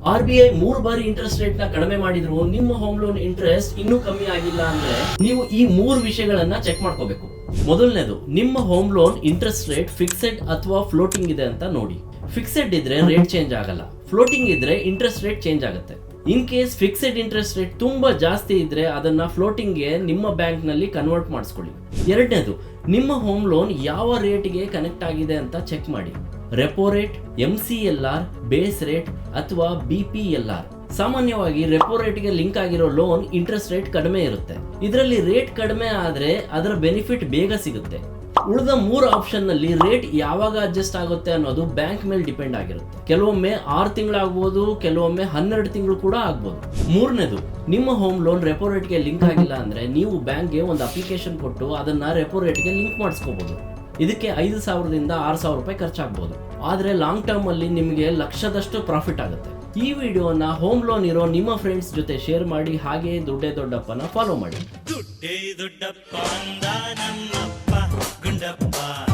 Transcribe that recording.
RBI 3 ಬಾರಿ interest rate ನ ಕಡಿಮೆ ಮಾಡಿದ್ರು, ನಿಮ್ಮ ಹೋಮ್ ಲೋನ್ ಇಂಟ್ರೆಸ್ಟ್ ಇನ್ನೂ ಕಮ್ಮಿ ಆಗಿಲ್ಲ ಅಂದ್ರೆ ನೀವು ಈ 3 ವಿಷಯಗಳನ್ನ ಚೆಕ್ ಮಾಡ್ಕೋಬೇಕು. ಮೊದಲನೇದು, ನಿಮ್ಮ home loan interest rate fixed ಅಥವಾ ಫ್ಲೋಟಿಂಗ್ ಇದೆ ಅಂತ ನೋಡಿ. ಫಿಕ್ಸೆಡ್ ಇದ್ರೆ ರೇಟ್ ಚೇಂಜ್ ಆಗಲ್ಲ, ಫ್ಲೋಟಿಂಗ್ ಇದ್ರೆ ಇಂಟ್ರೆಸ್ಟ್ ರೇಟ್ ಚೇಂಜ್ ಆಗುತ್ತೆ. In case fixed interest rate ತುಂಬಾ ಜಾಸ್ತಿ ಇದ್ರೆ ಅದನ್ನ ಫ್ಲೋಟಿಂಗ್ ಗೆ ನಿಮ್ಮ ಬ್ಯಾಂಕ್ ನಲ್ಲಿ ಕನ್ವರ್ಟ್ ಮಾಡಿಸ್ಕೊಳ್ಳಿ. ಎರಡನೇದು, ನಿಮ್ಮ ಹೋಮ್ ಲೋನ್ ಯಾವ ರೇಟ್ಗೆ ಕನೆಕ್ಟ್ ಆಗಿದೆ ಅಂತ ಚೆಕ್ ಮಾಡಿ. Repo rate, MCLR, base rate ಅಥವಾ BPLR. ಸಾಮಾನ್ಯವಾಗಿ ರೆಪೋ ರೇಟ್ಗೆ ಲಿಂಕ್ ಆಗಿರೋ ಲೋನ್ ಇಂಟ್ರೆಸ್ಟ್ ರೇಟ್ ಕಡಿಮೆ ಇರುತ್ತೆ. ಇದರಲ್ಲಿ ರೇಟ್ ಕಡಿಮೆ ಆದ್ರೆ ಅದರ ಬೆನಿಫಿಟ್ ಬೇಗ ಸಿಗುತ್ತೆ. ಉಳಿದ 3 ಆಪ್ಷನ್ ನಲ್ಲಿ ರೇಟ್ ಯಾವಾಗ ಅಡ್ಜಸ್ಟ್ ಆಗುತ್ತೆ ಅನ್ನೋದು ಬ್ಯಾಂಕ್ ಮೇಲೆ ಡಿಪೆಂಡ್ ಆಗಿರುತ್ತೆ. ಕೆಲವೊಮ್ಮೆ 6 ತಿಂಗಳಾಗಬಹುದು, ಕೆಲವೊಮ್ಮೆ 12 ತಿಂಗಳು ಕೂಡ ಆಗ್ಬಹುದು. ಮೂರನೇದು, ನಿಮ್ಮ ಹೋಮ್ ಲೋನ್ ರೆಪೋ ರೇಟ್ಗೆ ಲಿಂಕ್ ಆಗಿಲ್ಲ ಅಂದ್ರೆ ನೀವು ಬ್ಯಾಂಕ್ಗೆ ಒಂದು ಅಪ್ಲಿಕೇಶನ್ ಕೊಟ್ಟು ಅದನ್ನ ರೆಪೋ ರೇಟ್ಗೆ ಲಿಂಕ್ ಮಾಡಿಸ್ಕೋಬಹುದು. ಇದಕ್ಕೆ 5,000 ರಿಂದ 6,000 ರೂಪಾಯಿ ಖರ್ಚಾಗಬಹುದು. ಆದ್ರೆ ಲಾಂಗ್ ಟರ್ಮ್ ಅಲ್ಲಿ ನಿಮಗೆ ಲಕ್ಷದಷ್ಟು ಪ್ರಾಫಿಟ್ ಆಗುತ್ತೆ. ಈ ವಿಡಿಯೋನ ಹೋಮ್ ಲೋನ್ ಇರೋ ನಿಮ್ಮ ಫ್ರೆಂಡ್ಸ್ ಜೊತೆ ಶೇರ್ ಮಾಡಿ, ಹಾಗೆ ದುಡ್ಡೇ ದೊಡ್ಡಪ್ಪನ ಫಾಲೋ ಮಾಡಿ.